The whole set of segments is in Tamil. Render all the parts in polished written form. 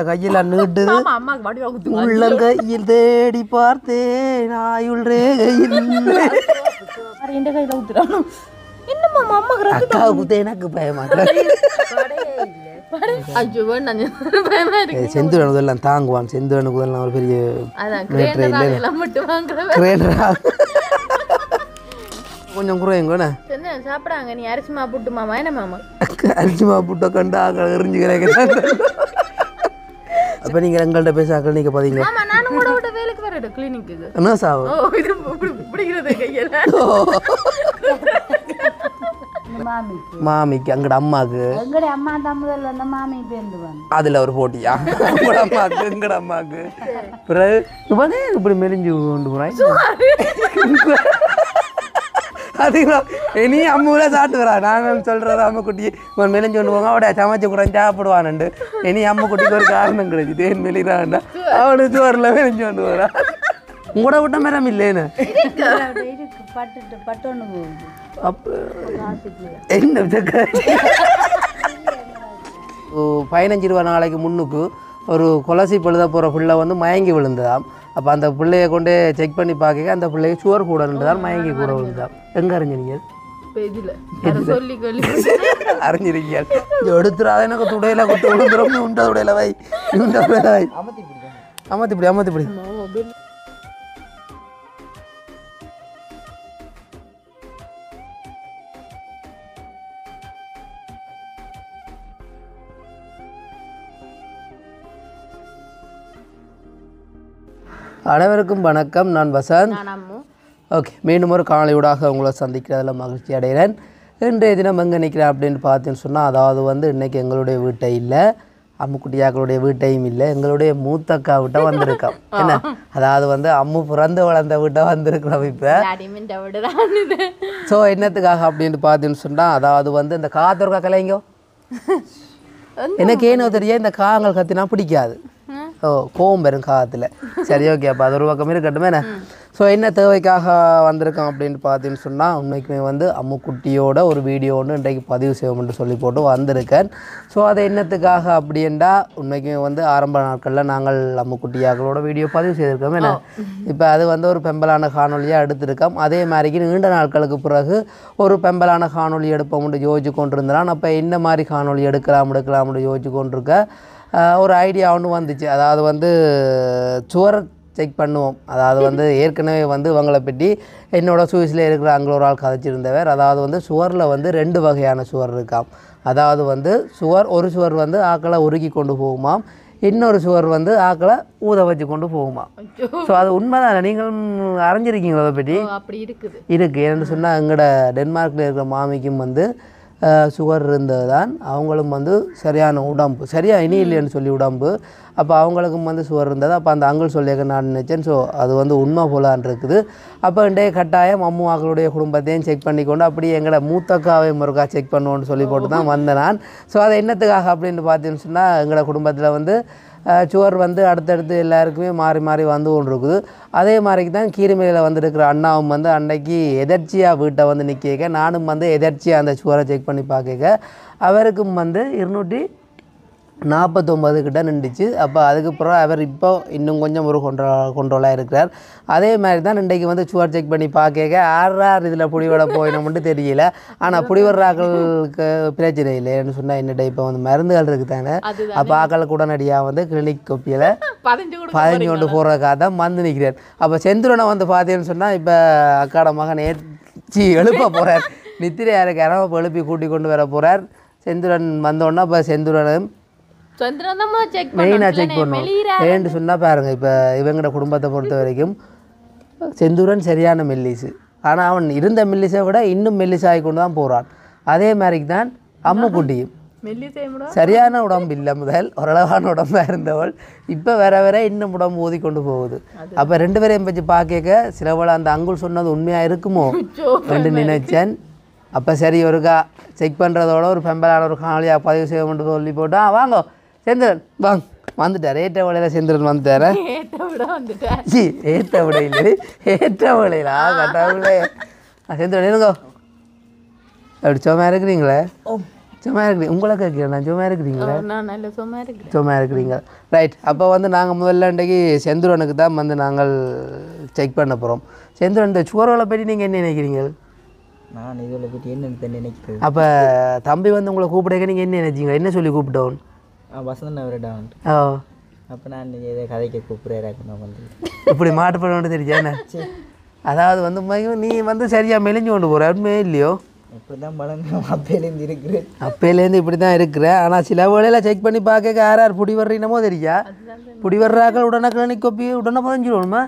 கையில் நீட்டுது உள்ளங்கையில் தேடி பார்த்தேன் ஆயுள் ரேகையில் அக்கா குத்த எனக்கு பயமா செந்துவன் முதல்லாம் தாங்குவான் செந்துவனுக்கு முதல்லாம் ஒரு பெரிய கொஞ்சம் குறையுங்க சாப்பிடாங்க நீ அரிசி மா புட்டு மாமா என்ன மாமா அரிசி மா புட்டை கண்டா எரிஞ்சுக்கிறேன் அப்போ நீங்கள் எங்கள்கிட்ட பேசாக்கள் நீங்கள் பார்த்தீங்க நானும் கூட விட்டு வேலைக்கு வரேன் கிளினிக்கு என்ன சாவு பிடிக்கிறது கையில் மாமிக்கு அங்கட அம்மாக்கு அம்மா தான் முதல்ல அந்த மாமி பேருந்துவாங்க அதில் ஒரு போட்டியா உங்களோட அம்மாக்கு எங்கட அம்மாக்கு பிறகு இப்படி மெலிஞ்சு கொண்டு போகிறேன் அதுங்களா இனி அம்மாவில சாப்பிட்டு நாங்கள் சொல்கிறது அம்மா குட்டி ஒரு மெலிஞ்சு கொண்டு போங்க அவட சமைச்சு கூட சாப்பிடுவானுண்டு இனி அம்மா குட்டிக்கு ஒரு காரணம் கிடைச்சி தேன் மெலிறான்டா அவனுக்கு சோறில் மெலிஞ்சு கொண்டு போகிறான் உங்களோட விட்ட மேடம் இல்லைன்னு அப்போ என்ன 15 ரூபா நாளைக்கு முன்னுக்கு ஒரு கொலசி பழுத போகிற பிள்ளை வந்து மயங்கி விழுந்ததாம் அப்போ அந்த பிள்ளைய கொண்டு செக் பண்ணி பார்க்க அந்த பிள்ளைக்கு சுவர் கூட இருந்ததால் மயங்கி கூட விழுந்தாம் எங்கே அறிஞ்சினீங்க அறிஞ்சிருக்கீங்க எடுத்துறாத எனக்கு துடையில கொட்டு விழுந்துரும் உண்ட துடையில வை உண்ட துடையில வை அமர்த்திப்படி அனைவருக்கும் வணக்கம். நான் வசந்த். ஓகே, மீண்டும் ஒரு காலையூடாக உங்களை சந்திக்கிறதுல மகிழ்ச்சி அடைகிறேன். இன்றைய தினம் எங்கே நிற்கிறேன் அப்படின்னு பார்த்தேன்னு சொன்னால், அதாவது வந்து இன்றைக்கி எங்களுடைய வீட்டை இல்லை, அம்முக்குட்டியாக்களுடைய வீட்டையும் இல்லை, எங்களுடைய மூத்தக்கா வீட்டை வந்திருக்கோம். என்ன, அதாவது வந்து அம்மு பிறந்து வளர்ந்த வீட்டை வந்திருக்கிறோம். இப்போ ஸோ என்னத்துக்காக அப்படின்னு பார்த்தேன்னு சொன்னால், அதாவது வந்து இந்த காத்தொருக்கா கலைங்கோ எனக்கு ஏனோ தெரியாது, இந்த காங்கள் கத்தினா பிடிக்காது. கோவம் பெரும் காலத்தில். சரி, ஓகே, அப்போ அது ஒரு பக்கம் இருக்கட்டுமே. என்ன ஸோ என்ன தேவைக்காக வந்திருக்கோம் அப்படின்னு பார்த்தீங்கன்னு சொன்னால், உண்மைக்குமே வந்து அம்முக்குட்டியோட ஒரு வீடியோ ஒன்று இன்றைக்கு பதிவு செய்வோம்னு சொல்லி போட்டு வந்திருக்கேன். ஸோ அதை என்னத்துக்காக அப்படின்டா, உண்மைக்குமே வந்து ஆரம்ப நாட்களில் நாங்கள் அம்முக்குட்டியாக்களோட வீடியோ பதிவு செய்திருக்கோம். என்ன இப்போ அது வந்து ஒரு பெம்பலான காணொலியாக எடுத்திருக்கோம். அதே மாதிரிக்கு நீண்ட நாட்களுக்கு பிறகு ஒரு பெம்பலான காணொலி எடுப்போம்னு யோசிச்சு கொண்டிருந்தான். அப்போ என்ன மாதிரி காணொலி எடுக்கலாம்னு யோசிச்சு கொண்டிருக்க ஒரு ஐடியா ஒன்று வந்துச்சு. அதாவது வந்து சுவர் செக் பண்ணுவோம். அதாவது வந்து ஏற்கனவே வந்து இவங்களை பற்றி என்னோட சுவிஸில் இருக்கிற அங்கே ஒரு ஆள் கதைச்சிருந்தவர். அதாவது வந்து சுவரில் வந்து 2 வகையான சுவர் இருக்காம். அதாவது வந்து ஒரு சுவர் வந்து ஆக்களை உருக்கி கொண்டு போகுமாம், இன்னொரு சுவர் வந்து ஆக்களை ஊத வச்சு கொண்டு போகுமா. ஸோ அது உண்மைதானே? நீங்களும் அறிஞ்சிருக்கீங்களா அதை பற்றி? அப்படி இருக்குது. ஏன்னு சொன்னால், எங்களோட டென்மார்க்கில் இருக்கிற மாமிக்கும் வந்து சுகர் இருந்தது தான். அவங்களும் வந்து சரியான உடம்பு, சரியாக இனி இல்லைன்னு சொல்லி உடம்பு. அப்போ அவங்களுக்கும் வந்து சுகர் இருந்தது. அப்போ அந்த அங்கிள் சொல்லியிருக்க நான் நினச்சேன். ஸோ அது வந்து உண்மை போலான் இருக்குது. அப்போ இன்றைய கட்டாயம் அம்மாக்களுடைய குடும்பத்தையும் செக் பண்ணிக்கொண்டு அப்படியே எங்களோட மூத்தக்காவை முருகா செக் பண்ணுவோன்னு சொல்லி போட்டு தான் வந்தேன் நான். ஸோ அதை என்னத்துக்காக அப்படின்னு பார்த்தீங்கன்னு சொன்னால், எங்களோட குடும்பத்தில் வந்து சுவர் வந்து அடுத்தடுத்து எல்லாருக்குமே மாறி மாறி வந்து கொண்டு இருக்குது. அதே மாதிரிக்கு தான் கீரிமலையில் வந்துருக்கிற அண்ணாவும் வந்து அன்றைக்கி எதர்ச்சியாக வீட்டை வந்து நிற்க, நானும் வந்து எதர்ச்சியாக அந்த சுவரை செக் பண்ணி பார்க்க அவருக்கும் வந்து 249 கிட்ட நின்றுச்சு. அப்போ அதுக்கப்புறம் அவர் இப்போ இன்னும் கொஞ்சம் ஒரு கொண்டோலாக இருக்கிறார். அதே மாதிரி தான் இன்றைக்கு வந்து சுவர் செக் பண்ணி பார்க்க யார் இதில் புடிவிட போயினோம்னு தெரியல. ஆனால் புடிவர்றாக்களுக்கு பிரச்சனை இல்லைன்னு சொன்னால், என்னட்ட இப்போ வந்து மருந்துகள் இருக்குது தானே. அப்போ ஆக்களுக்கு உடனடியாக வந்து கிளினிக் கொப்பியில் 15 கொண்டு போகிறதுக்காக தான் வந்து நிற்கிறார். அப்போ செந்துரனை வந்து பார்த்தீங்கன்னு சொன்னால், இப்போ அக்காட மகன் எழுப்ப போகிறார். நித்திரையாக இருக்கார். இப்போ எழுப்பி கூட்டி கொண்டு வர போகிறார். செந்துரன் வந்தோன்னா இப்போ செந்துரனும் மெயினாக செக் பண்ணுவோம். ஏன்னு சொன்னால் பாருங்கள், இப்போ இவங்களோட குடும்பத்தை பொறுத்த வரைக்கும் செந்தூரன் சரியான மெல்லிசு. ஆனால் அவன் இருந்த மெல்லிசை விட இன்னும் மெல்லிசாகி கொண்டு தான் போகிறான். அதே மாதிரிக்கு தான் அம்முக்குட்டியும் சரியான உடம்பு இல்லை. முதல் ஓரளவான உடம்பாக இருந்தவள் இப்போ வேற இன்னும் உடம்பு ஊதி கொண்டு போகுது. அப்போ 2 பேரையும் பற்றி பார்க்க சிலவளை அந்த அங்குள் சொன்னது உண்மையாக இருக்குமோ என்று நினைச்சேன். அப்போ சரி, ஒருக்கா செக் பண்ணுறதோட ஒரு பெம்பலான ஒரு காணொலியாக பதிவு செய்வோம்னு சொல்லி போட்டா, வாங்க செந்திரன் வாங்க வந்துட்டார். ஏற்ற வேலையில் செந்திரன் வந்துட்டார். ஏற்ற விட இல்லை, ஏற்ற வேலையிலா கட்டாவில்லை. செந்திரன் இருங்கோ, அப்படி சும்மா இருக்கிறீங்களே? சும்மா இருக்கிறீங்க உங்களை கேட்குறேன் நான் சும்மா இருக்கிறீங்களா நான் நல்ல சும்மா இருக்கிறேன். சும்மா இருக்கிறீங்க ரைட். அப்போ வந்து நாங்கள் முதல்ல இன்றைக்கி செந்துரனுக்கு தான் வந்து நாங்கள் செக் பண்ண போகிறோம். செந்துரன் இந்த சுவர்களை பற்றி நீங்கள் என்ன நினைக்கிறீங்க? நான் இதில் பற்றி என்ன நினைக்கிறது? அப்போ தம்பி வந்து உங்களை கூப்பிடுங்க நீங்கள் என்ன நினைச்சிங்க? என்ன சொல்லி கூப்பிட்டோம்? வசந்தன் அவரிடம் ஓ அப்போ நான் இதை கதைக்க கூப்பிட்றேன் நான் வந்து இப்படி மாட்டுப்பட தெரிஞ்சா என்ன? அதாவது வந்து உண்மையும் நீ வந்து சரியாக மெலிஞ்சு கொண்டு போகிற உண்மையே இல்லையோ? இப்படி தான் பழங்க அப்பையிலேருந்து இருக்கிறேன். அப்பையிலேருந்து இப்படி தான் இருக்கிறேன். ஆனால் சில வேளையில் செக் பண்ணி பார்க்க யார் யார் புடி வர்றீனமோ தெரியா? புடி வர்றாக்கள் உடனே கிளினிக் கொப்பி உடனே புரிஞ்சிடுவோம்மா.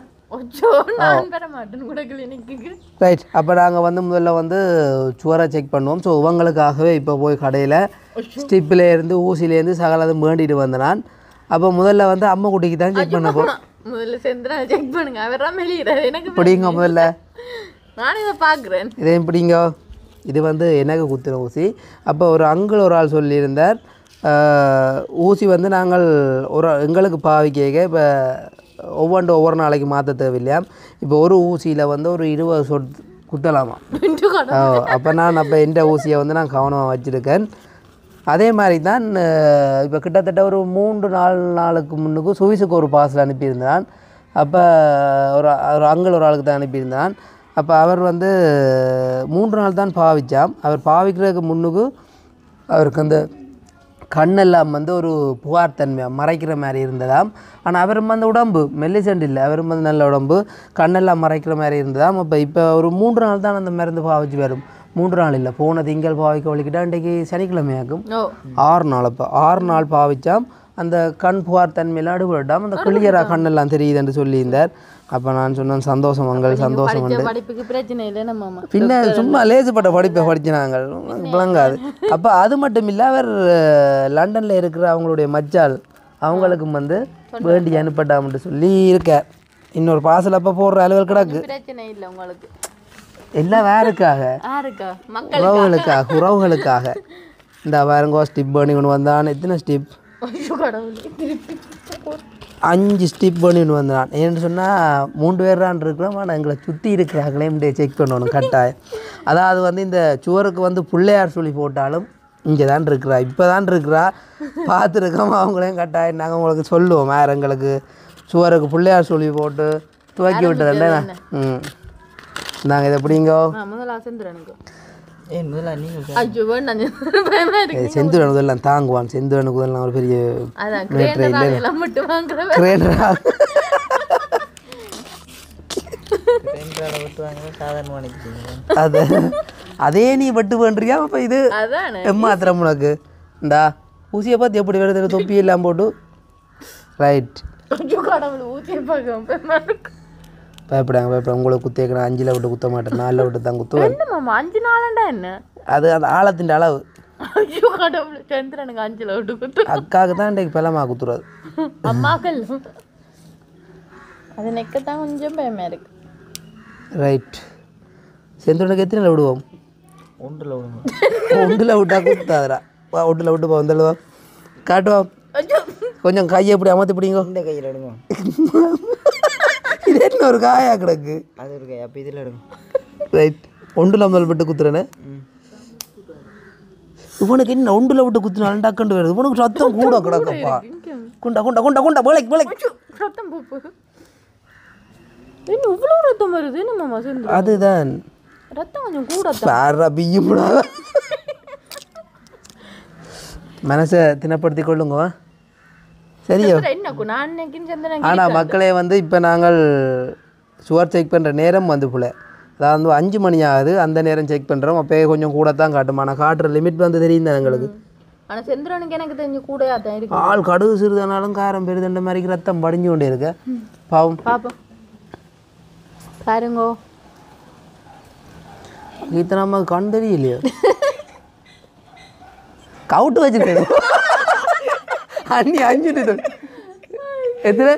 நான் பெற மாட்டேன் கூட கிளினிக்கு. ரைட். அப்போ நாங்கள் வந்து முதல்ல வந்து சுவரை செக் பண்ணுவோம். ஸோ இவங்களுக்காகவே இப்போ போய் கடையில் ஸ்டிப்பிலேருந்து ஊசிலேருந்து சகலதும் வேண்டிட்டு வந்தேன் நான். அப்போ முதல்ல வந்து அம்மா குட்டிக்கு தான் செக் பண்ண போகிறோம். முதல்ல செந்திரா செக் பண்ணுங்க. அவரா மெலிகிறாரு. எனக்கு பிடிங்க முதல்ல. நான் இதை பார்க்குறேன். இதையும் பிடிங்க. இது வந்து எனக்கு குத்துன ஊசி. அப்போ ஒரு அங்கிள் ஒரு ஆள் சொல்லியிருந்தார் ஊசி வந்து நாங்கள் எங்களுக்கு பாவிக்க இப்போ ஒவ்வொரு நாளைக்கு மாற்ற தேவையில்லையாம். இப்போ ஒரு ஊசியில் வந்து ஒரு 20 சொட் குத்தலாமா. அப்போ நான் எந்த ஊசியை வந்து நான் கவனமாக வச்சுருக்கேன். அதே மாதிரி தான் இப்போ கிட்டத்தட்ட ஒரு 3-4 நாளுக்கு முன்னுக்கு சுவிஸுக்கு ஒரு பார்சல் அனுப்பியிருந்தான். அப்போ ஒரு அங்கிள் ஒரு ஆளுக்கு தான் அனுப்பியிருந்தான். அப்போ அவர் வந்து 3 நாள் தான் பாவிச்சாம். அவர் பாவிக்கிறதுக்கு முன்னுக்கு அவருக்கு அந்த கண்ணெல்லாம் வந்து ஒரு புகார் தன்மையாக மறைக்கிற மாதிரி இருந்ததாம். ஆனால் அவரும் அந்த உடம்பு மெல்லிசண்ட் இல்லை, அவரும் வந்து நல்ல உடம்பு, கண்ணெல்லாம் மறைக்கிற மாதிரி இருந்ததாம். இப்போ ஒரு 3 நாள் தான் அந்த மருந்து பாவிச்சு வரும். 3 நாள் இல்லை, போன திங்கள் பாவிக்க வலிக்கிட்டா இன்றைக்கு சனிக்கிழமையாக்கும் 6 நாள். அப்போ 6 நாள் பாவிச்சாம். அந்த கண் புகார் தன்மையெல்லாம் அடுபடாமல் அந்த கிளியராக கண்ணெல்லாம் தெரியுதுன்னு சொல்லியிருந்தார். அப்போ நான் சொன்னேன் சந்தோஷம் உங்கள் சந்தோஷம் உண்டு. படிப்புக்கு பிரச்சனை இல்லைன்னு மாமா. பின்ன சும்மா லேசுப்பட்ட படிப்பை படிச்சினாங்க விளங்காது. அப்போ அது மட்டும் இல்லை, அவர் லண்டனில் இருக்கிற அவங்களுடைய மச்சால் அவங்களுக்கும் வந்து வேண்டி அனுப்பட்டாம்னு சொல்லி இருக்கார். இன்னொரு பார்சல் அப்போ போடுற அலுவல் கிடக்கு. பிரச்சனை இல்லை உங்களுக்கு எல்லாம் வேறுக்காக உறவுகளுக்காக இந்த பாருங்க ஸ்டிப் பண்ணி கொண்டு வந்தான். எத்தனை ஸ்டிப்? 5 ஸ்டிப் பண்ணின்னு வந்தான். ஏன்னு சொன்னால் 3 பேரான் இருக்கிறோம். ஆனால் எங்களை சுற்றி இருக்கிறாங்களே செக் பண்ணணும் கட்டாயம். அதாவது வந்து இந்த சுவருக்கு வந்து பிள்ளையார் சொல்லி போட்டாலும் இங்கே தான் இருக்கிறா, இப்போ தான் இருக்கிறா, பார்த்துருக்கோம். அவங்களையும் கட்டாயம் நாங்கள் உங்களுக்கு சொல்லுவோம். வேறு எங்களுக்கு சுவருக்கு பிள்ளையார் சொல்லி போட்டு துவக்கி விட்டதுண்டே. நாங்கள் இதை எப்படிங்கோ செந்துரன் முதல்லாம் தாங்குவான். செந்துரனுக்கு முதல்லாம் ஒரு பெரிய அதே நீ பட்டு பண்ணுறியா? அப்போ இது எம்மாத்திரம் உனக்கு இந்தா ஊசியை பார்த்து எப்படி வருது தொப்பி எல்லாம் போட்டு. ரைட். பயப்படாங்க உங்களை குத்தேக்கணும். 5 விட்டு குத்த மாட்டேன், 4 விட்டு தான் குத்துவேன். 5 நாளண்டா என்ன அது அந்த ஆழத்தின் அளவு. சந்திரனுக்கு 5 விட்டு குத்து. அக்காவுக்கு தான் இன்றைக்கு பலமாக குத்துறது. அம்மாக்கள் அது நெக்கத்தான் கொஞ்சம் பயமா இருக்கு. ரைட். செந்தூரனுக்கு எத்தனை விடுவோம்? 1 விட்டா குத்தாதரா. 1 விட்டு வந்துடுவா காட்டுவோம். கொஞ்சம் கையை எப்படி அமர்த்தி பிடிங்க. இந்த கையில் எடுங்க. இது என்ன ஒரு காயா கிடக்கு? அது ஒரு கை. அப்போ இதில் எடுங்க. ரைட். 1 முதல் விட்டு குத்துறேன்னு இவனுக்கு என்ன 1 விட்டு குத்துனாலும் டக்குண்டு வருது. இவனுக்கு சத்தம் கூட கிடக்கப்பா. குண்டா குண்டா குண்டா குண்டா வேலைக்கு வேலைக்கு ரத்தம் பூப்பு. என்ன இவ்வளோ ரத்தம் வருது? என்ன மாமா சொல்லு. அதுதான் ரத்தம் கொஞ்சம் கூட சாரா பிய்யும்டா. மனசை தினப்படுத்தி கொள்ளுங்க சரியா? ஆனால் மக்களே வந்து இப்போ நாங்கள் சுவர் செக் பண்ணுற நேரம் வந்து போல, அதாவது 5 மணி ஆகுது. அந்த நேரம் செக் பண்ணுறோம். அப்போயே கொஞ்சம் கூட தான் காட்டும். ஆனால் காட்டுற லிமிட் வந்து தெரியும் தான் எங்களுக்கு. ஆனால் செந்திரனுக்கு எனக்கு தெரிஞ்சு கூடயா தான் இருக்கு. ஆள் கடுகு சிறுதானாலும் காரம் பெருதண்ட மாதிரி ரத்தம் படிஞ்சு கொண்டே இருக்க. பாவம் பாப்போம் பாருங்கோ. கீத்தனாமா கண் தெரியலையோ கவுட்டு வச்சுருக்கேன். அண்ணி 5 எத்தனை?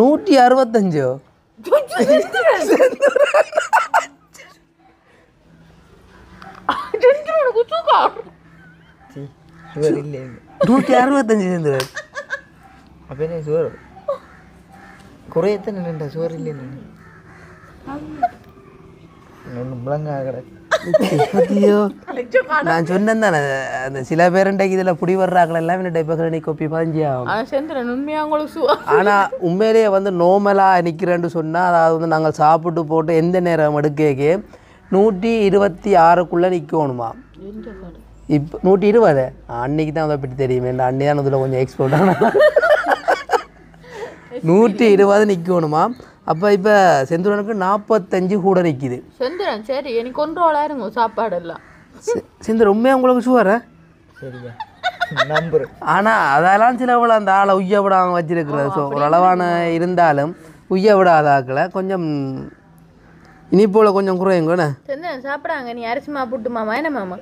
165. 165 சேர்ந்துரு. அப்போ என்ன சுவர் குறையத்தான் நின்றா சுவர் இல்லைன்னு ஒன்று முழங்கா கிடக்கு. ஐயோ நான் சொன்னேன் தானே அந்த சில பேருண்டைக்கு இதில் புடி வர்றாங்கள எல்லாம் என்ன டைப் நீ கொப்பி பதிஞ்சு ஆகும். செந்திரன் உண்மையாக உங்களுக்கு சுவா ஆனால் உண்மையிலேயே வந்து நோமலாக நிற்கிறேன்னு சொன்னால் அதாவது வந்து நாங்கள் சாப்பிட்டு போட்டு எந்த நேரம் எடுக்கே 126க்குள்ளே நிற்கணுமா. இப்போ 120 அன்னைக்கு தான் அதை பற்றி தெரியுமே அன்னி தான் அதில் கொஞ்சம் எக்ஸ்போர்ட் ஆனால் 120 நிற்கணுமா. அப்போ இப்போ செந்தூரனுக்கு 45 கூட நிற்கிது. செந்திரன் சரி எனக்கு கொண்டோலா இருங்க சாப்பாடு எல்லாம். செந்தூர் உண்மையாக உங்களுக்கு சுவர சரியா நம்புறேன். ஆனால் அதெல்லாம் சிலவள அந்த ஆளை உய்ய விடாமல் வச்சிருக்கிறது. ஸோ ஒரு அளவான இருந்தாலும் உய்ய விடாத ஆக்களை கொஞ்சம் இனிப்போல் கொஞ்சம் குறையுங்கண்ணே. செந்திரன் சாப்பிடாங்க நீ அரிசி மா புட்டு மாமா என்ன மாமா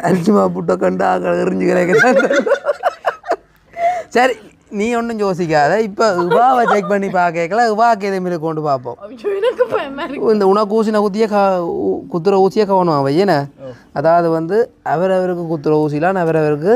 அரிசி மா புட்டை கண்டு ஆக்கள் எரிஞ்சுக்கிறேன். சரி நீ ஒன்றும் யோசிக்காத. இப்போ உபாவை செக் பண்ணி பார்க்கல உபாக்கு எதே மாரி கொண்டு பார்ப்போம். எனக்கு பயமா இருக்கு. இந்த உனக்கு ஊசினை குத்துற ஊசியே கவனம் அவன் ஏன்னா அதாவது வந்து அவரவருக்கு குத்துற ஊசிலாம் அவரவருக்கு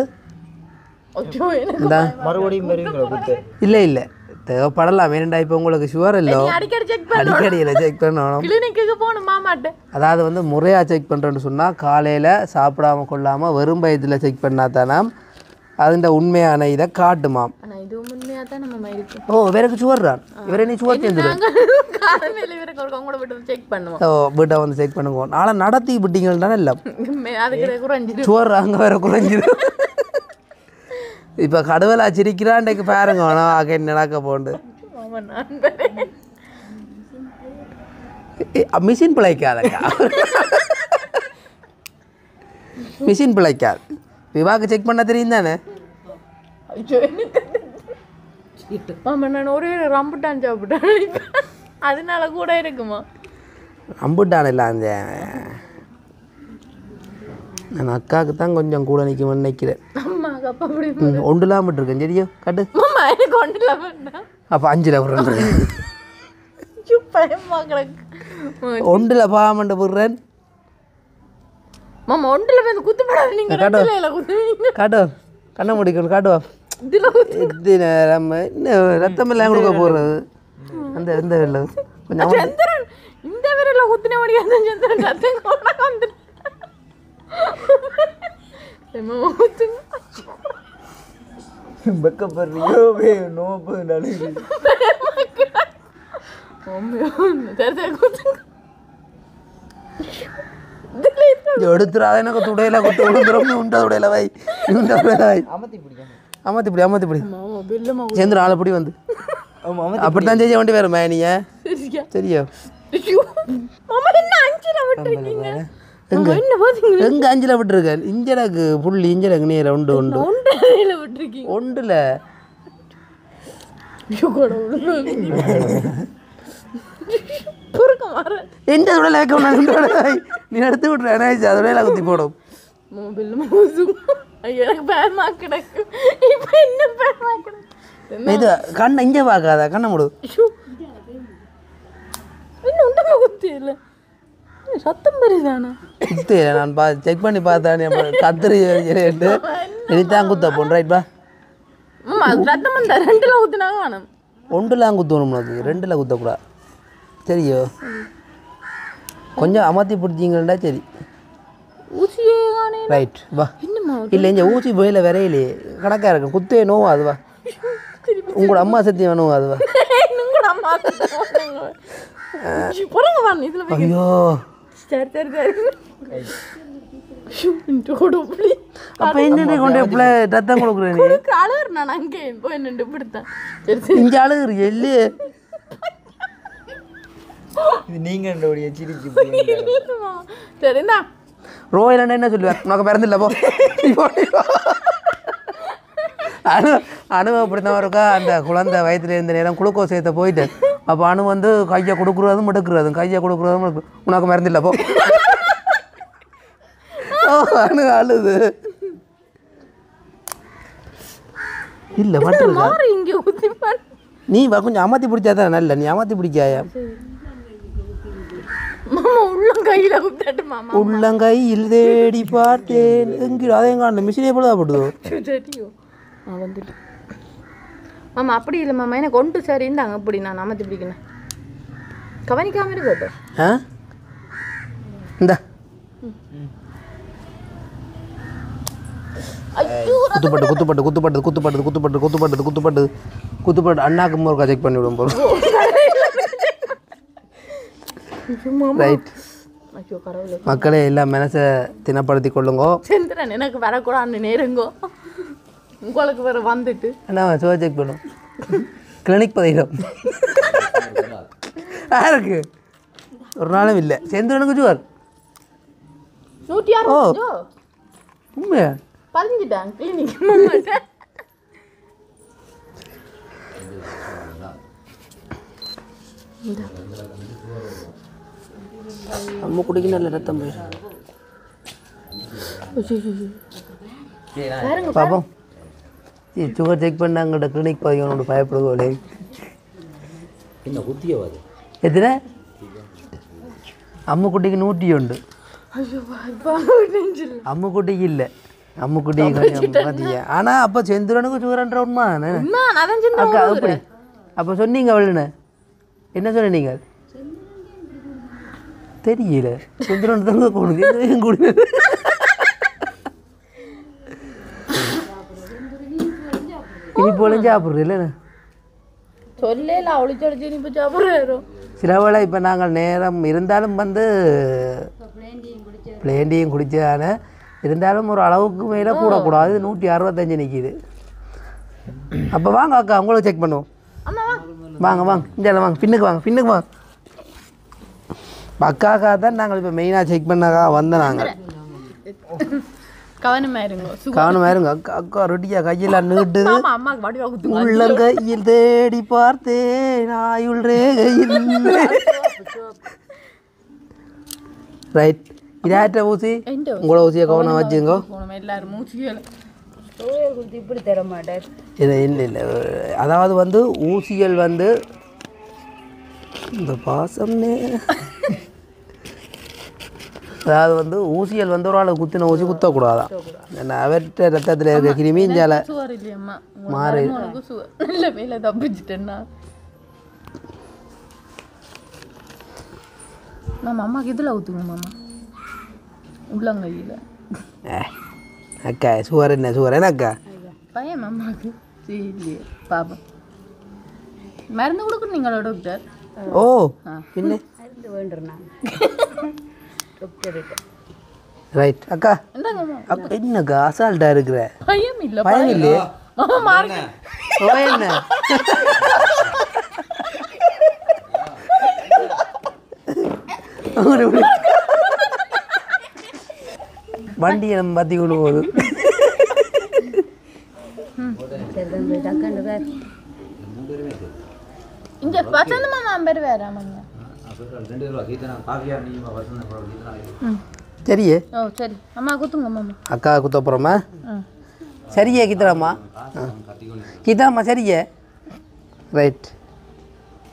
மறுபடியும் வருவீங்களா குத்து? இல்லை இல்லை தேவைப்படலாம். வேணுண்டா இப்போ உங்களுக்கு சுவர் இல்லை அடிக்கடியில் செக் பண்ணணும். கிளினிக்கு போகணும் மாமாட்ட. அதாவது வந்து முறையாக செக் பண்ணுறேன்னு சொன்னால் காலையில் சாப்பிடாம கொள்ளாமல் வெறும் வயதில் செக் பண்ணால் தானே அதுண்ட உண்மையான இதை காட்டுமாம். இது உண்மையாக தான் நம்ம இருக்கு. ஓ இவருக்கு சுவர்றான் இவரை நீ சுவர் சேர்ந்துடும். செக் பண்ணுவோம். ஓ வீட்டை வந்து செக் பண்ணுங்க. நாளை நடத்தி விட்டீங்கன்னா இல்லை அதுக்கு குறைஞ்சிடும் சுவர் அங்கே வேற குறைஞ்சிடும். இப்போ கடவுளா சிரிக்கிறான்க்கு பாருங்க ஆக நடக்க போண்டு மிஷின் பிழைக்காதக்கா மிஷின் பிழைக்காது. விவாக்கு செக் பண்ண தெரியும் தானே. மாமா நான் ஒரே ரம்புட்டான் சாப்பிட்டேன் அதனால கூட இருக்குமா. ரம்புட்டான் இல்லை அந்த நான் அக்காவுக்கு தான் கொஞ்சம் கூட நிற்கும்னு நினைக்கிறேன். அம்மாக்கு அப்பா அப்படி ஒன்றுலாம் இருக்கேன் சரியோ கட்டு. மாமா எனக்கு ஒன்றுல வேண்டாம். அப்போ 5 விடுறேன். பயமா கிடக்கு. 1 பாமண்டு விடுறேன். மாமா ஒன்றுல வந்து குத்துப்படாது நீங்க குத்துவீங்க. காட்டுவா கண்ணை முடிக்கணும் காட்டுவா. இது நம்ம இன்னும் ரத்தம் எல்லாம் கொடுக்க போடுறது அந்த இந்த வெள்ள கொஞ்சம் சந்திரன் இந்த விரல குத்தின முடியாது. சந்திரன் ரத்தம் கூட வந்துடும். வெக்கப்படுறியோ நோப்பு நடுது எடுத்துறாத எனக்கு துடையில குத்து விழுந்துரும். உண்ட துடையில வை உண்ட துடையில வை அமர்த்தி பிடி சேர்ந்து 4 பிடி வந்து அப்படித்தான் செய்ய வேண்டி வேறு மேனிய சரியா. எங்க 5 விட்டுருக்கேன். இஞ்சடக்கு புள்ளி இஞ்சடக்கு நீர் உண்டு ஒன்றுல எந்த துடையில வைக்க நீ எடுத்து விட்டுற துடையில குத்தி போடும். இது கண்ணை இங்கே பார்க்காத கண்ணை முடு. சத்தம் பெரியதானா நான் செக் பண்ணி பார்த்தேன். கத்திரி இனித்தான் குத்த போன் ரைட் பா. ரத்தம் 2ல குத்தினாங்க வேணும். 1லாம் குத்தணும் உனக்கு 2ல குத்தக்கூடாது சரியோ. கொஞ்சம் அமர்த்தி பிடிச்சிங்கன்னா சரி ஊசியே ரைட் வா. இல்லை இந்த ஊசி போயில வரையிலே கணக்காக இருக்கும் குத்தே நோவா அது வா. உங்களோட அம்மா சத்தியம் வேணும் அது வா. ஐயோ அப்போ என்ன கொண்டு பிள்ளை ரத்தம் கொடுக்குறேன் நான் அங்கே போய் நின்று பிடித்தேன். இங்கே அழுகுறீ எல்லு நீங்க சரிண்ணா ரோயில் என்ன சொல்லுவேன் உனக்கு பிறந்தில்ல போ. அப்படித்தான் இருக்கா. அந்த குழந்தை வயிற்றுல இருந்த நேரம் குளுக்கோஸ் சேர்த்த போயிட்டு அப்போ அணு வந்து கையை கொடுக்குறதும் எடுக்கிறதும் கையை கொடுக்குறதும் உனக்கு மறந்தில்ல போ. அணு அழுது இல்லை மட்டும் நீ கொஞ்சம் அமர்த்தி பிடிச்சா தான் நல்ல. நீ அமர்த்தி பிடிக்காயா உள்ளங்கையில் தேடி பார்த்தேன் எங்கே அதையும் காணல மிஷினே போல போடுதோ வந்துட்டு. மாமா அப்படி இல்லை மாமா எனக்கு கொண்டு சரி இருந்தாங்க அப்படி நான் அமர்த்தி பிடிக்கணும் கவனிக்காம இருக்கட்டும். இந்த குத்துப்பட்டு குத்துப்பட்டு குத்துப்பட்டு குத்துப்பட்டு குத்துப்பட்டு குத்துப்பட்டு குத்துப்பட்டு குத்துப்பட்டு அண்ணாக்கு ஒரு செக் பண்ணி விடும் போகிறோம். ரைட் மக்களே எல்லாம் மனசை தினப்படுத்தி கொள்ளுங்கோ. செந்திரன் எனக்கு வரக்கூடாது நேருங்கோ. உங்களுக்கு வேற வந்துட்டு அண்ணா சுகர் செக் பண்ணும் கிளினிக் பதிடும் யாருக்கு ஒரு நாளும் இல்லை. செந்திரனுக்கு சுகர் 106 உண்மையா பதிஞ்சிட்டாங்க கிளினிக். நம்ம குடிக்க நல்ல ரத்தம் போயிடும். பாப்போம் சுகர் செக் பண்ணாங்கள்ட்ட கிளினிக் பதிக்கணும் பயப்படுவோலே. என்ன குத்தியவாது எத்தனை அம்முக்குட்டிக்கு 101. அம்முக்குட்டிக்கு இல்லை அம்முக்குட்டிக்கு. ஆனால் அப்போ செந்துரனுக்கு சுகர்ன்ற உண்மை அக்கா அப்படி அப்போ சொன்னீங்க அவளுன்னு என்ன சொன்னீங்க தெரியல. செந்துரன் தாங்க போகணும் கூட இனிப்பு ஒழிஞ்சு சாப்பிட்றது இல்லைண்ணா சொல்லல ஒளிச்சொழிச்சு இனிப்பு சாப்பிட்றோம். சில வேளை இப்போ நாங்கள் நேரம் இருந்தாலும் வந்து பிளேண்டியும் குடிச்சதான இருந்தாலும் ஒரு அளவுக்கு மேலே கூடக்கூடாது. 165 நிற்கிது. அப்போ வாங்க அக்கா உங்களுக்கு செக் பண்ணுவோம். வாங்க வாங்க இங்கே வாங்க பின்னுக்கு வாங்க பின்னுக்கு வாங்க. அக்காக்காக தான் நாங்கள் இப்போ மெயினாக செக் பண்ணாக்கா வந்தோம். நாங்கள் கவனமாயிருங்க அக்கா அக்கா ரெடியாக கையில் நீட்டுது. உள்ளங்கையில் தேடி பார்த்தேன் ஆயுள் ரேகையில். ரைட் இதாட்ட ஊசி உங்களோட ஊசியை கவனம் வச்சுங்க. இப்படி தர மாட்டார். இல்லை இல்லை இல்லை அதாவது வந்து ஊசிகள் வந்து இந்த பாசம்னே அதாவது வந்து ஊசிகள் வந்து ஒரு ஆளை குத்தின ஊசி குத்தக்கூடாதான். ஏன்னா அவர்கிட்ட ரத்தத்தில் இருக்க கிருமி இஞ்சால மாறி தப்பிச்சிட்டேன்னா மாமா அம்மாக்கு இதில் ஊற்றுங்க மாமா உள்ளங்கையில். அக்கா சுவர் என்ன சுவர் என்ன அக்கா பையன் அம்மாவுக்கு இல்லையே பாப்போம். மருந்து கொடுக்குறீங்களா டாக்டர்? ஓ பின்ன ரைட் அக்கா அப்போ என்னக்கா அசால்ட்டாக இருக்கிற பயம் இல்லை பயம் இல்லையே என்ன வண்டியை நம்ம பற்றி கொண்டு போகுது. இங்கே வசந்தமா நான் பேர் வேற ஆமாங்க சரியே. ஓ சரி அம்மா குத்துங்க மாமா. அக்கா குத்த போகிறோமா? சரியே கீத்தராம்மா கீத்தாம்மா சரியே ரைட்.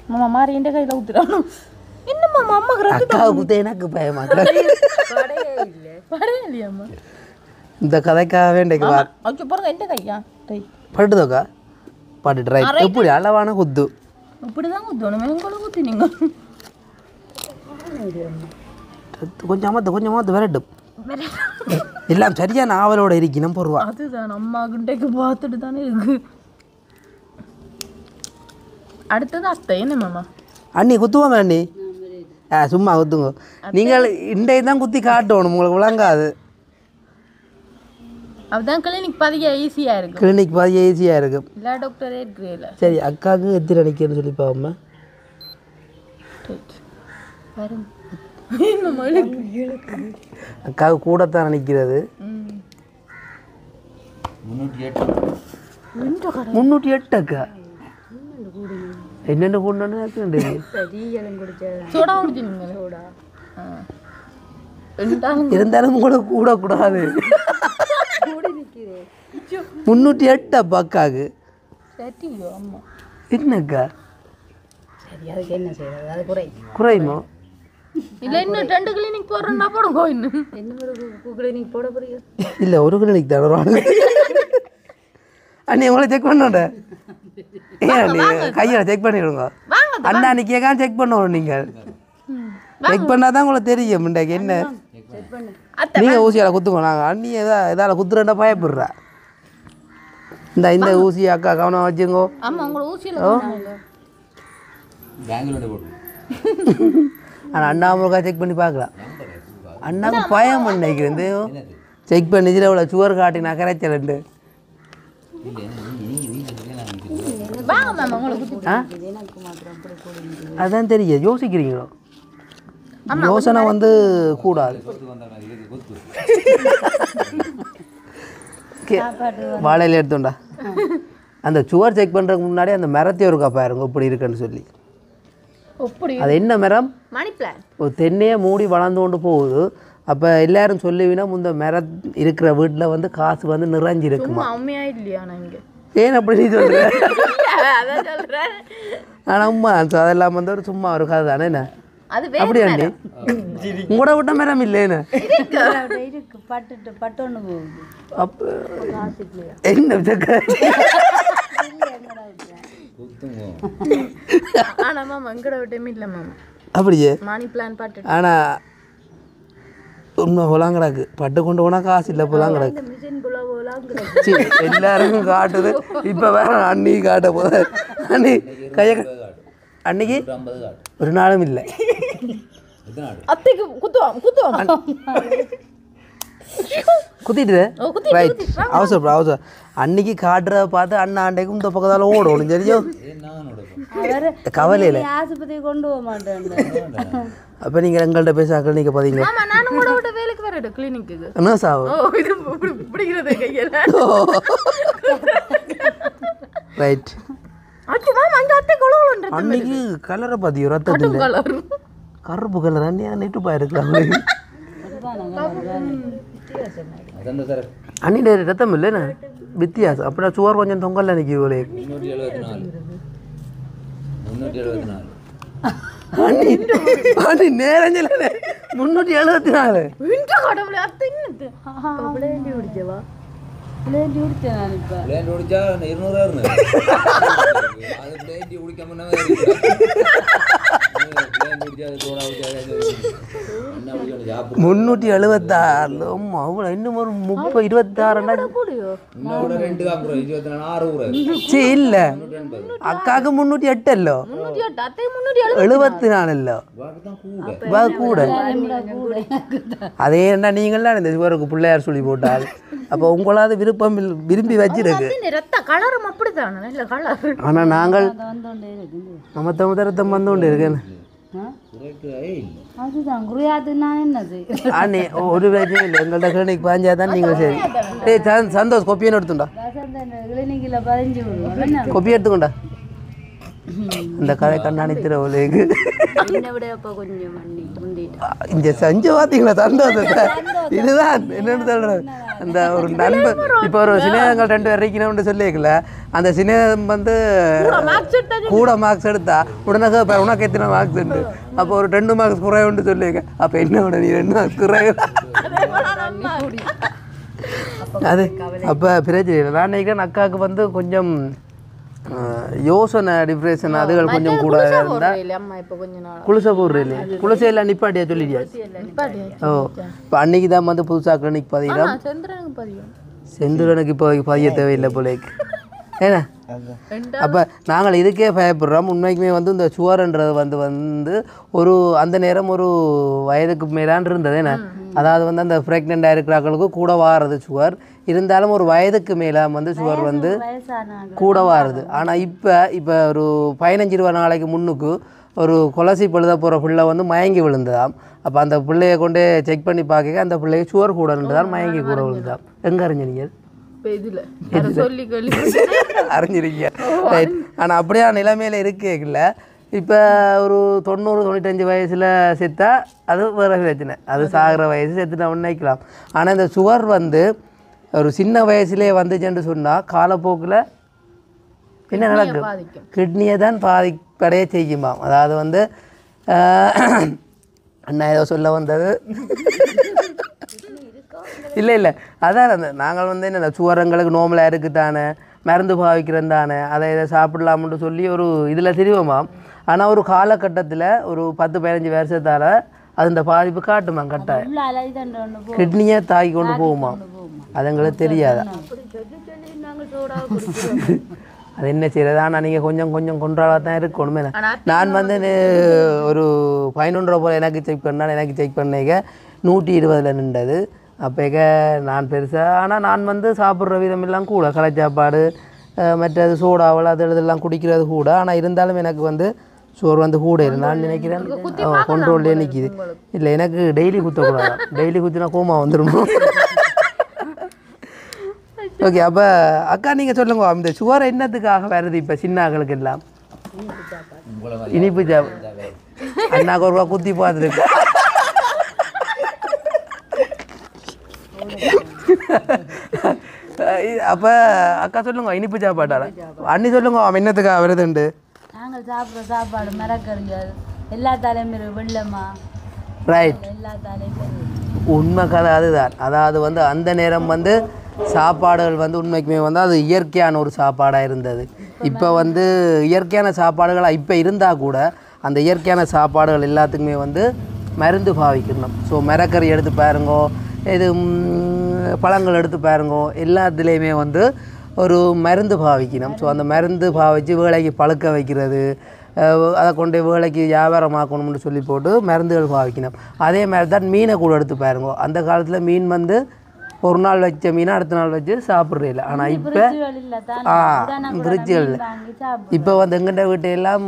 மாமா மாறி எந்த கையில் ஊத்துறானோ என்ன மாமா அம்மாக்கு அக்கா குத்த எனக்கு பயமா படையே இல்லையாம்மா இந்த கதைக்காக வேண்டிய ஓகே பாருங்க எந்த கையா டை பட்டுதோக்கா பட்டுட்டு ரைட் எப்படி அளவான குத்து இப்படிதான் குத்தணும் எங்களை குத்தி நீங்கள் கொஞ்சமாவது விரட்டும் எல்லாம் சரியான ஆவலோட இருக்கணும் பொருவா. அதுதான் அம்மா கிட்டக்கு பார்த்துட்டு தானே இருக்கு. அடுத்தது அத்தை என்ன மாமா அண்ணி குத்துவோம் அண்ணி. சும்மா குத்துங்க நீங்கள் இன்றைக்கு தான் குத்தி காட்டணும் உங்களுக்கு விளங்காது. அதுதான் கிளினிக் பதிய ஈஸியாக இருக்கும். கிளினிக் பதிய ஈஸியாக இருக்கும். எல்லா டாக்டரே இருக்கிறீங்களா? சரி அக்காவுக்கு எத்தனை அடிக்கிறேன்னு சொல்லி பாவம்மா. அக்காவுக்கு கூடத்தான் நினைக்கிறது 308 அக்கா என்னென்ன கூடன்னு இருந்தாலும் கூட கூடக்கூடாது. 308 அப்பா அக்காவுக்கு என்னக்கா என்ன செய்யறது அது குறையுமோ இல்லை இன்னும் 2 கிளினிக் போடுறோம்னா போடுங்க இன்னும் என்ன கிளினிக் போட போறீங்க? இல்லை ஒரு கிளினிக் தான் வருவாங்க. அண்ணி உங்களை செக் பண்ணோண்ட கையில் செக் பண்ணிவிடுங்க. அண்ணா நிற்காம செக் பண்ணணும். நீங்கள் செக் பண்ணால் தான் உங்களுக்கு தெரியும் இன்றைக்கு என்ன நீங்கள் ஊசியால் குத்துக்கோ நாங்கள் அண்ணி எதால் குத்துறேன்டா பயப்படுறா இந்த ஊசி அக்கா கவனம் வச்சுங்கோ ஆமா உங்களோட ஊசியில பெங்களூர் போட்டு ஆனால் அண்ணா முருகா செக் பண்ணி பார்க்கலாம் அண்ணாவுக்கு பயம் நினைக்கிறேன் செக் பண்ணிச்சுட்டு அவ்வளோ சுவர் காட்டி நான் கரைச்சலண்டு வாங்க மாமா உங்களுக்கு ஆ அதான் தெரியும் யோசிக்கிறீங்களோ யோசனை வந்து கூடாது வாழையில எடுத்தோண்டா அந்த சுவர் செக் பண்ணுறதுக்கு முன்னாடி அந்த மரத்தையும் இருக்கா பாருங்க இப்படி இருக்குன்னு சொல்லி அது என்ன மரம் மணி பிளான் ஒரு தென்னையே மூடி வளர்ந்து கொண்டு போகுது அப்போ எல்லாரும் சொல்லுவீங்கன்னா இந்த மரம் இருக்கிற வீட்டில் வந்து காசு வந்து நிறைஞ்சிருக்குமா உண்மையா இல்லையா நாங்க ஏன் அப்படி நீ சொல்ற அதான் சொல்றேன் ஆனால் அம்மா அதெல்லாம் வந்து ஒரு சும்மா ஒரு கதை தானே என்ன அது அப்படியா நீ உங்களோட விட்ட மரம் இல்லைன்னு இருக்கு பட்டு ஒன்று போகுது அப்போ என்ன ஆனா மாமா எங்கட விட்டமே இல்ல மாமா அப்படியே மணி பிளான் பாட்டு ஆனால் உண்மை போலாம் கிடக்கு பட்டு கொண்டு போனால் காசு இல்லை போலாம் கிடக்கு மிஷின் போலாம் சரி எல்லாருக்கும் காட்டுது இப்போ வேற அன்னி காட்ட போத அன்னி கைய அன்னைக்கு ஒரு நாளும் இல்லை அத்தைக்கு குத்துவோம் குத்திட்டு ரைட் அவசரம் அன்னைக்கு காட்டுறத பார்த்து அண்ணா அண்டைக்கும் இந்த பக்கத்தால் ஓடணும் தெரியும் கவலையில் ஆஸ்பத்திரி கொண்டு போக மாட்டேன் அப்போ நீங்கள் எங்கள்கிட்ட பேச கிளினிக்கை பார்த்தீங்க ஆமா நானும் கூட விட வேலைக்கு வரேன் கிளினிக்கு என்ன சாவு ஓ இது பிடிக்கிறது கையில ரைட் அச்சு மாமா அந்த அத்தை கொலவலன்ற அன்னைக்கு கலரை பார்த்தியோ ரத்தத்தில் கலர் கருப்பு கலர் அண்ணி நெட்டு பாயிருக்கலாம் அண்ணிட ரத்தம் இல்லைண்ணா வித்தியாசம் அப்படின்னா சுவர் கொஞ்சம் தொங்கல்ல நிற்கி அண்ணி நேரஞ்சில 374 கடவுளே அத்தை என்னது குடிச்சவா பிளேண்டி குடிச்சேன் நான் இப்போ பிளேண்ட் குடிச்சா 200 அது பிளேண்ட் குடிக்காம பிளேண்ட் குடிச்சா சோடா குடிச்சா 376 அவ்வளோ இன்னும் ஒரு 26 இன்னொரு 2 காம்புறோம் 24 சரி இல்லை அக்காவுக்கு 308 அல்லோ 308 அத்தை 374 74 அல்லோ கூட அதே என்ன நீங்களாம் இந்த சிவருக்கு பிள்ளையார் சொல்லி போட்டால் அப்போ உங்களாவது விருப்பம் விரும்பி வச்சிருக்கு ரத்த கலரும் அப்படித்தானே நல்ல கலர் ஆனால் நாங்கள் வந்தோண்டே இருக்கு நம்ம ரத்தம் வந்து கொண்டு இருக்கேன் அதுதான் குறையாது நான் என்ன செய்ய அண்ணே ஒரு பிரச்சனை இல்லை எங்கள்கிட்ட கிளினிக் பாஞ்சா தான் நீங்கள் சரி ஏய் சந்தோஷ் கொப்பியை எடுத்துண்டா கிளினிக்கில் 15 விடுவோம் கொப்பி எடுத்துக்கொண்டா இந்த கதை கண்ணாணித்திர ஒலேக்கு என்னை விட அப்போ கொஞ்சம் பண்ணி முந்திட்டு இங்கே செஞ்சு பார்த்தீங்களா சந்தோஷத்தை இதுதான் என்னென்னு சொல்கிறேன் அந்த ஒரு நண்பர் இப்போ ஒரு சினேகங்கள் 2 பேர் இருக்கணும்னு சொல்லியிருக்கல அந்த சினேகம் வந்து கூட மார்க்ஸ் எடுத்தா உடனே உனக்கு எத்தனை மார்க்ஸ் உண்டு அப்போ ஒரு 2 மார்க்ஸ் குறையுண்டு சொல்லியிருக்க அப்போ என்ன விட நீ 2 மார்க்ஸ் குறைய அது அப்போ பிரச்சனை இல்லை நான் நினைக்கிறேன் அக்காவுக்கு வந்து கொஞ்சம் யோசனை டிப்ரெஷன் அதுகள் கொஞ்சம் கூட இருந்தால் அம்மா இப்போ கொஞ்ச நாள் குளிசை போடுற இல்லையா குளிசையெல்லாம் நிப்பாட்டியா சொல்லிடியா ஓ இப்போ அன்னைக்கு தான் வந்து புதுசாக கிளினிக் பதிகிறோம் சந்திரனுக்கு பதியும் செந்தூரனுக்கு இப்போ பதிய தேவையில்லை போலேக்கு ஏன்னா அப்போ நாங்கள் இதுக்கே பயப்படுறோம் உண்மைக்குமே வந்து இந்த சுவர்ன்றது வந்து ஒரு அந்த நேரம் ஒரு வயதுக்கு மேலான் இருந்தது என்ன அதாவது வந்து அந்த ப்ரெக்னெண்ட்டாக இருக்கிறவங்களுக்கு கூட வாரது சுவர் இருந்தாலும் ஒரு வயதுக்கு மேலே வந்து சுவர் வந்து கூட வாருது ஆனால் இப்போ ஒரு 15-20 நாளைக்கு முன்னுக்கு ஒரு கொலசி பழுத போகிற பிள்ளை வந்து மயங்கி விழுந்ததாம் அப்போ அந்த பிள்ளையை கொண்டு செக் பண்ணி பார்க்க அந்த பிள்ளைக்கு சுவர் கூட இருந்ததால் மயங்கி கூட விழுந்ததாம் எங்கே அறிஞ்சீங்க அறிஞ்சிருக்கீங்க ரைட் ஆனால் அப்படியே நிலைமையில் இருக்கேல இப்போ ஒரு 90-95 வயசில் செத்தா அது வேறு பிரச்சனை அது சாகிற வயசு செத்துட்டா நினைக்கலாம் ஆனால் இந்த சுவர் வந்து ஒரு சின்ன வயசுலேயே வந்துச்சுன்னு சொன்னால் காலப்போக்கில் என்ன நடக்கும் கிட்னியை தான் பாதிப்படைய செய்யுமாம் அதாவது வந்து அண்ணா ஏதோ சொல்ல வந்தது இல்லை அதான் அந்த நாங்கள் வந்து என்ன சுவரங்களுக்கு நோமலாக இருக்குதானே மருந்து பாவிக்கிறேன் தானே அதை இதை சாப்பிடலாம்னு சொல்லி ஒரு இதில் தெரியுமாம் ஆனால் ஒரு காலகட்டத்தில் ஒரு 10-15 வருஷத்தால் அது இந்த பாதிப்பு காட்டுமா கட்டாயம் உள்ள அலறி தண்டு ஒன்று போ கிட்னியே தாக்கி கொண்டு போகுமா அது எங்களுக்கு தெரியாதா அது என்ன செய்யறது ஆனால் நீங்கள் கொஞ்சம் கொஞ்சம் கொண்டாடாக தான் இருக்கணுமே நான் வந்து ஒரு 11 ரூபா போல் எனக்கு செக் பண்ணால் எனக்கு செக் பண்ணிக்க 120 நின்றது அப்போக்க நான் பெருசாக ஆனால் நான் வந்து சாப்பிட்ற விதமெல்லாம் கூட கடை சாப்பாடு மற்றது சோடாவல் அது இதெல்லாம் குடிக்கிறது கூட ஆனால் இருந்தாலும் எனக்கு வந்து சோறு வந்து கூட இல்லை நான் நினைக்கிறேன் கொண்டோல்லே நிற்கிது இல்லை எனக்கு டெய்லி குத்தக்கூடாது டெய்லி குத்தினா கோமா வந்துடும் ஓகே அப்போ அக்கா நீங்கள் சொல்லுங்க இந்த சுகர் என்னத்துக்காக வருது இப்போ சின்ன ஆக்களுக்கு எல்லாம் இனிப்பு சாப்பிடு அண்ணாக்கு ஒரு ரூபா குத்தி பார்த்துருக்கு அப்போ அக்கா சொல்லுங்க இனிப்பு சாப்பாட்டால அண்ணி சொல்லுங்க அவன் என்னத்துக்காக வருதுண்டு நாங்கள் சாப்பிட்ற சாப்பாடு மரக்கறிகள் எல்லா தலைமுறை வெள்ளமா ரைட் எல்லா தலைமுறை உண்மை கதை அதுதான் அதாவது வந்து அந்த நேரம் வந்து சாப்பாடுகள் வந்து உண்மைக்குமே வந்து அது இயற்கையான ஒரு சாப்பாடாக இருந்தது இப்போ வந்து இயற்கையான சாப்பாடுகளாக இப்போ இருந்தால் கூட அந்த இயற்கையான சாப்பாடுகள் எல்லாத்துக்குமே வந்து மருந்து பாவிக்கணும் ஸோ மரக்கறி எடுத்து பாருங்கோ இது பழங்கள் எடுத்து பாருங்கோ எல்லாத்துலேயுமே வந்து ஒரு மருந்து பாவிக்கணும் ஸோ அந்த மருந்து பாவித்து வேலைக்கு பழுக்க வைக்கிறது அதை கொண்டு வேலைக்கு வியாபாரமாக்கணும்னு சொல்லி போட்டு மருந்துகள் பாவிக்கணும் அதே மாதிரி தான் மீனை கூட எடுத்து பாருங்க அந்த காலத்தில் மீன் வந்து ஒரு நாள் வச்ச மீனை அடுத்த நாள் வச்சு சாப்பிட்றதில்ல ஆனால் இப்போ ஃப்ரிட்ஜுகள் இல்லை இப்போ வந்து எங்கிட்ட வீட்டையெல்லாம்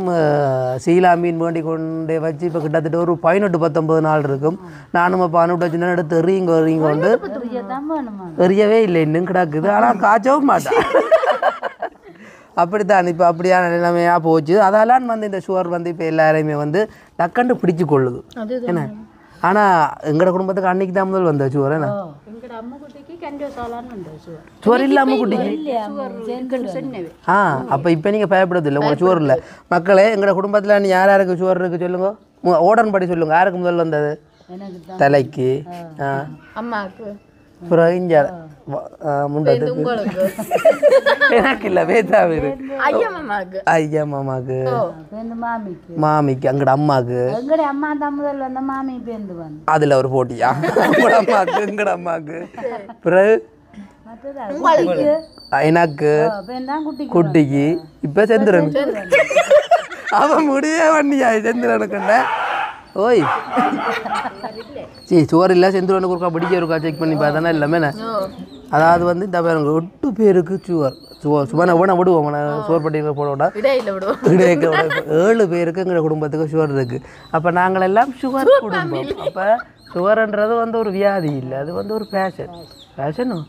சீலா மீன் வேண்டி கொண்டு வச்சு இப்போ கிட்டத்தட்ட ஒரு 18-19 நாள் இருக்கும் நானும் இப்போ அனுப்பிட்டு வச்சுருந்தேன் எடுத்து எறியுங்க வந்து எறியவே இல்லை இன்னும் கிடக்குது ஆனால் காய்ச்சவும் மாட்டேன் அப்படித்தான் இப்போ அப்படியான நிலைமையாக போச்சு அதெல்லாம் வந்து இந்த சுகர் வந்து இப்போ எல்லாரையுமே வந்து டக்கண்டு பிடிச்சி கொள்ளுது என்ன ஆனால் எங்களோட குடும்பத்துக்கு அன்னைக்கு தான் முதல் வந்த சுகர் என்ன சுகர் இல்லை அம்மு குட்டிக்கு அப்போ இப்போ நீங்கள் பயப்படுறது இல்லை உங்களுக்கு சுகர் இல்லை மக்களே எங்களோட குடும்பத்தில் நீ யார் யாருக்கு சுகர் இருக்குது சொல்லுங்க ஓடன் படி சொல்லுங்க யாருக்கு முதல் வந்தது தலைக்கு அம்மாவுக்கு அப்புறம் இங்கே முண்டத்துக்கு எனக்கு இல்லை வேதாவிரு ஐயா மாமாக்கு மாமிக்கு அங்கட அம்மாக்கு அம்மா தான் முதல் வந்த மாமி பேருந்து வந்து அதில் ஒரு போட்டியா உங்களோட அம்மாக்கு எங்கட அம்மாக்கு பிறகு எனக்கு குட்டிக்கு இப்போ செந்திரன் அவன் முடியே வண்டியா செந்திரனுக்குண்ட ஓய் சரி சோறு இல்லை செந்துருவனுக்கு ஒருக்கா பிடிக்க இருக்கா செக் பண்ணி பார்த்தானே எல்லாமே அதாவது வந்து இந்த பாருங்க 8 பேருக்கு சும்மா வேணா விடுவோம் சோறு பட்டியலில் போட விட 7 பேருக்கு எங்கள் குடும்பத்துக்கு சுகர் இருக்குது அப்போ நாங்கள் எல்லாம் சுகர் குடும்பம் அப்போ சுகர்ன்றது வந்து ஒரு வியாதி இல்லை அது வந்து ஒரு ஃபேஷனும்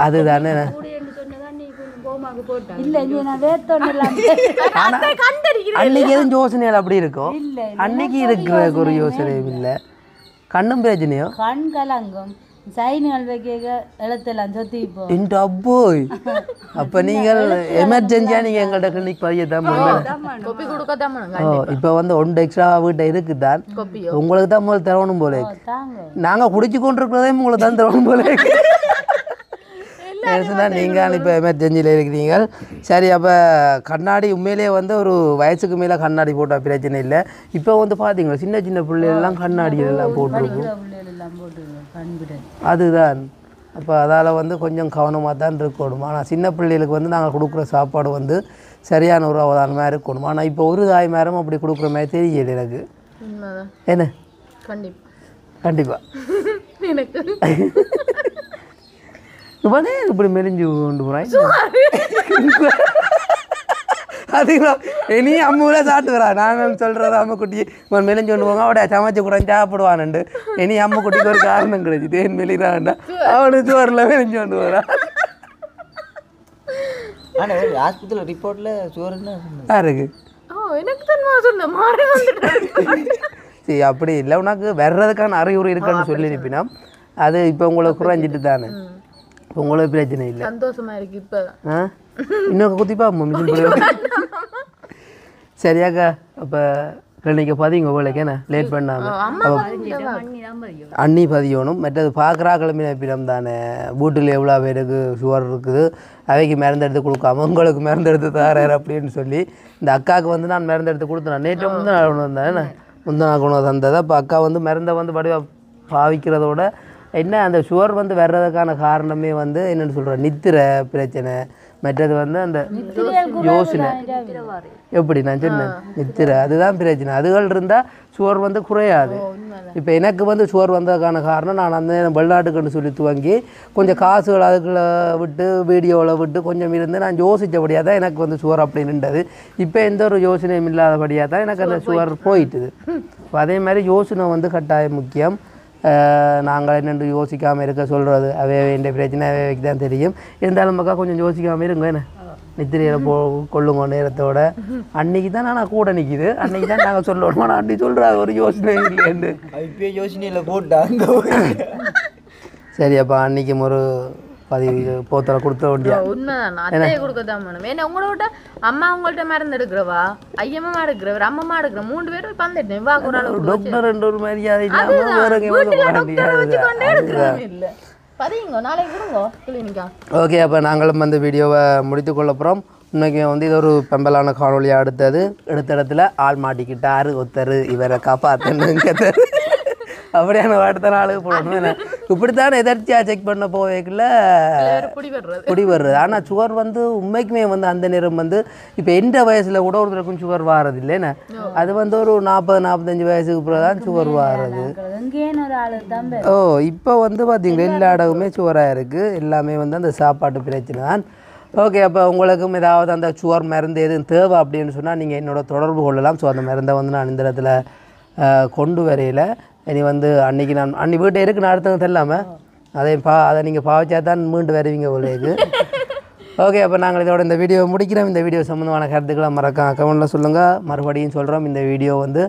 அதுதானே அன்னைக்கு எதுவும் யோசனைகள் அப்படி இருக்கும் அன்னைக்கு இருக்கிற ஒரு யோசனையும் இல்லை கண்ணும் பிரச்சனையோ கண் கலங்கும் சைன்கள் வைக்க எழுத்தெல்லாம் சொத்தி இந்த அப்போய் அப்போ நீங்கள் எமர்ஜென்சியாக நீங்கள் எங்கள்கிட்ட கிளினிக் பதிய தான் இப்போ வந்து 1 எக்ஸ்ட்ரா வீட்டை இருக்குதான் உங்களுக்கு தான் முதல் தரணும் போல நாங்கள் குடிச்சு கொண்டு இருக்கிறதே உங்களுக்கு தான் தரணும் போல நீங்கள் இப்போ எமர்ஜென்சியில் இருக்கிறீங்க சரி அப்போ கண்ணாடி உண்மையிலே வந்து ஒரு வயசுக்கு மேலே கண்ணாடி போட்டால் பிரச்சனை இல்லை இப்போ வந்து பார்த்தீங்களா சின்ன சின்ன பிள்ளைகள்லாம் கண்ணாடி எல்லாம் போட்டிருக்கும் அதுதான் அப்போ அதால் வந்து கொஞ்சம் கவனமாக தான் இருக்கணும் ஆனால் சின்ன பிள்ளைகளுக்கு வந்து நாங்கள் கொடுக்குற சாப்பாடு வந்து சரியான ஒரு அவதானமாக இருக்கணும் ஆனால் இப்போ ஒரு தாய்மாரும் அப்படி கொடுக்குற மாதிரி தெரியல எனக்கு என்ன கண்டிப்பாக இப்போதே இப்படி மெலிஞ்சு கொண்டு போகிறேன் அதுங்களா இனி அம்மூல சாப்பிட்டுக்கிறா நாங்கள் சொல்கிறது அம்மா குட்டி இவன் மெலிஞ்சு கொண்டு போங்க அவட சமைச்சு கூட சாப்பிடுவானுண்டு இனி அம்மா குட்டிக்கு ஒரு காரணம் கிடைச்சி தேன் மெலிறான்டா அவனுக்கு சோறில் மெலிஞ்சு கொண்டு போகிறான் ஆனால் ஹாஸ்பிட்டல் ரிப்போர்ட்டில் சோறுன்னு யாருக்கு சரி அப்படி இல்லை உனக்கு வர்றதுக்கான அறிகுறி இருக்குன்னு சொல்லி அனுப்பினா அது இப்போ உங்களுக்கு குறைஞ்சிட்டு தானே இப்போ உங்களுக்கு பிரச்சனை இல்லை சந்தோஷமா இருக்கு இப்போ இன்னொரு குத்திப்பா மிஷின் சரியாக்கா அப்போ கிளினிக்கை பதிங்க உங்களுக்கு என்ன லேட் பண்ணாமல் அம்மா அண்ணி பதியணும். மற்றது பார்க்குறா கிளம்பின பிடம் தானே வீட்டில் எவ்வளோ பேருக்கு சுகர் இருக்குது, அவைக்கு மருந்து எடுத்து கொடுக்காம உங்களுக்கு மருந்து எடுத்து தராரு அப்படின்னு சொல்லி இந்த அக்காவுக்கு வந்து நான் மருந்து எடுத்து கொடுத்தேன். நேற்று முந்தின நாள் கொண்டு வந்தேன், முந்தின நாள் கொண்டு வந்ததை. அப்போ அக்கா வந்து மருந்தை வந்து வடிவாக பாவிக்கிறதோட என்ன அந்த சுகர் வந்து வர்றதுக்கான காரணமே வந்து என்னென்னு சொல்கிறேன் நித்திர பிரச்சனை. மற்றது வந்து அந்த யோசனை எப்படி நான் சொன்னேன் நித்திர அதுதான் பிரச்சனை. அதுகள் இருந்தால் சுகர் வந்து குறையாது. இப்போ எனக்கு வந்து சுகர் வந்ததுக்கான காரணம் நான் அந்த வெளிநாட்டுக்குன்னு சொல்லி துவங்கி கொஞ்சம் காசுகள் அதுக்குள்ள விட்டு வீடியோவில் விட்டு கொஞ்சம் இருந்து நான் யோசித்தபடியாக தான் எனக்கு வந்து சுகர் அப்படி நின்றது. இப்போ எந்த ஒரு யோசனையும் இல்லாதபடியாக தான் எனக்கு அந்த சுகர் போயிட்டுது. இப்போ அதே மாதிரி யோசனை வந்து கட்டாயம் முக்கியம். நாங்கள் என்னென்று யோசிக்காமல் இருக்க சொல்கிறது அவே வேண்டிய பிரச்சனை அவைக்கு தான் தெரியும். இருந்தாலும் மக்கா கொஞ்சம் யோசிக்காமல் இருங்க என்ன நித்திரையில் கொள்ளுங்க நேரத்தோட. அன்னைக்கு தான் நான் கூட நிற்கிது, அன்னைக்கு தான் நாங்கள் சொல்லணும். ஆனால் அன்னைக்கு சொல்கிறாங்க ஒரு யோசனை இல்லைன்னு இப்போ யோசனையில் போட்டாங்க. சரி அப்போ அன்னைக்கும் ஒரு பதிவு போத்தலை கொடுத்த வேண்டிய உண்மைதான் அத்தையை கொடுக்கத்தான் வேணும். ஏன்னா உங்களோட அம்மா உங்கள்கிட்ட மருந்து எடுக்கிறவா, ஐயம்மா எடுக்கிறவர், அம்மா எடுக்கிற 3 பேரும் வந்துட்டேன். வா ஒரு அளவு டாக்டர் என்ற ஒரு மரியாதை இல்லாமல் இல்லை பதிங்க நாளைக்கு விடுங்க கிளினிக்கா. ஓகே, அப்போ நாங்களும் அந்த வீடியோவை முடித்துக்கொள்ள போகிறோம். இன்றைக்கி வந்து இது ஒரு பெம்பலான காணொலியாக அடுத்தது. எடுத்த இடத்துல ஆள் மாட்டிக்கிட்டாரு ஒருத்தர், இவரை காப்பாற்றுன்னு அப்படியான அடுத்த நாளுக்கு போடணும். இப்படித்தானே எதர்ச்சியாக செக் பண்ண போவேக்குள்ள குடி வர்றது. ஆனால் சுகர் வந்து உண்மைக்குமே வந்து அந்த நேரம் வந்து இப்போ எந்த வயசில் கூட ஒருத்தருக்கும் சுகர் வாரது இல்லைன்னா அது வந்து ஒரு 40-45 வயசுக்கு பிறகு தான் சுகர் வாரது. ஓ இப்போ வந்து பார்த்தீங்களா எல்லா இடமுமே சுகராக இருக்குது. எல்லாமே வந்து அந்த சாப்பாட்டு பிரச்சனை தான். ஓகே, அப்போ உங்களுக்கும் ஏதாவது அந்த சுகர் மருந்து எதுவும் தேவை அப்படின்னு சொன்னால் நீங்கள் என்னோட தொடர்பு கொள்ளலாம். ஸோ அந்த மருந்தை வந்து நான் இந்த இடத்துல கொண்டு வரையில் இனி வந்து அன்றைக்கி நான் அன்னி வீட்டை இருக்கு நான் அடுத்தது இல்லாமல் அதை நீங்கள் பாவச்சா தான் மீண்டு வருவீங்க உங்களுக்கு. ஓகே, அப்போ நாங்கள் இதோட இந்த வீடியோ முடிக்கிறோம். இந்த வீடியோ சம்மந்தமான கருத்துக்களை மறக்காம கமெண்ட்டில் சொல்லுங்கள். மறுபடியும் சொல்கிறோம், இந்த வீடியோ வந்து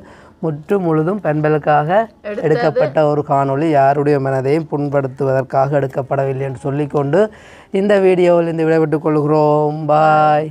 முழுதும் பெண்களுக்காக எடுக்கப்பட்ட ஒரு காணொளி, யாருடைய மனதையும் புண்படுத்துவதற்காக எடுக்கப்படவில்லை என்று சொல்லிக்கொண்டு இந்த வீடியோவில் இந்த விடைபெற்றுக் கொள்கிறோம். பாய்.